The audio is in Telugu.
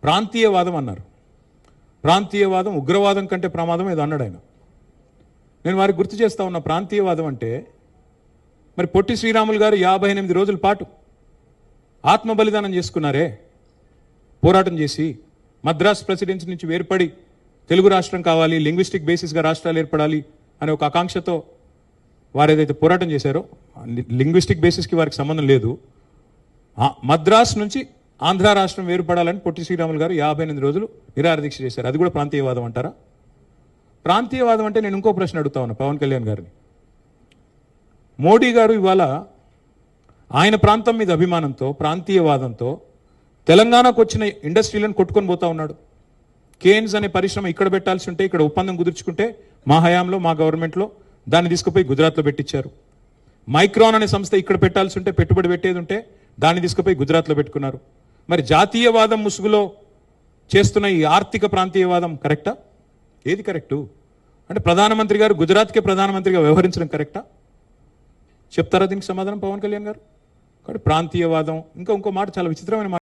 ప్రాంతీయవాదం అన్నారు. ప్రాంతీయవాదం ఉగ్రవాదం కంటే ప్రమాదం ఏదో అన్నాడు ఆయన. నేను వారికి గుర్తు చేస్తా ఉన్న ప్రాంతీయవాదం అంటే మరి పొట్టి శ్రీరాములు గారు 58 రోజుల పాటు ఆత్మ బలిదానం చేసుకున్నారే, పోరాటం చేసి మద్రాస్ ప్రెసిడెన్సీ నుంచి వేర్పడి తెలుగు రాష్ట్రం కావాలి, లింగ్విస్టిక్ బేసిస్గా రాష్ట్రాలు ఏర్పడాలి అనే ఒక ఆకాంక్షతో వారు ఏదైతే పోరాటం చేశారో, లింగ్విస్టిక్ బేసిస్కి వారికి సంబంధం లేదు, మద్రాస్ నుంచి ఆంధ్ర రాష్ట్రం వేరుపడాలని పొట్టి శ్రీరాములు గారు 58 రోజులు నిరాహార దీక్ష చేశారు. అది కూడా ప్రాంతీయవాదం అంటారా? ప్రాంతీయవాదం అంటే నేను ఇంకో ప్రశ్న అడుగుతా ఉన్నా పవన్ కళ్యాణ్ గారిని. మోడీ గారు ఇవాళ ఆయన ప్రాంతం మీద అభిమానంతో, ప్రాంతీయవాదంతో తెలంగాణకు వచ్చిన ఇండస్ట్రీలను కొట్టుకొని పోతా ఉన్నాడు. కేన్స్ అనే పరిశ్రమ ఇక్కడ పెట్టాల్సి ఉంటే, ఇక్కడ ఒప్పందం కుదుర్చుకుంటే మా హయాంలో, మా గవర్నమెంట్లో దాన్ని తీసుకుపోయి గుజరాత్లో పెట్టించారు. మైక్రాన్ అనే సంస్థ ఇక్కడ పెట్టాల్సి ఉంటే, పెట్టుబడి పెట్టేది ఉంటే దాన్ని తీసుకుపోయి గుజరాత్లో పెట్టుకున్నారు. మరి జాతీయవాదం ముసుగులో చేస్తున్న ఈ ఆర్థిక ప్రాంతీయవాదం కరెక్టా? ఏది కరెక్టు? అంటే ప్రధానమంత్రి గారు గుజరాత్కే ప్రధానమంత్రిగా వ్యవహరించడం కరెక్టా? చెప్తారా దీనికి సమాధానం పవన్ కళ్యాణ్ గారు? కాబట్టి ప్రాంతీయవాదం, ఇంకో మాట చాలా విచిత్రమైన మాట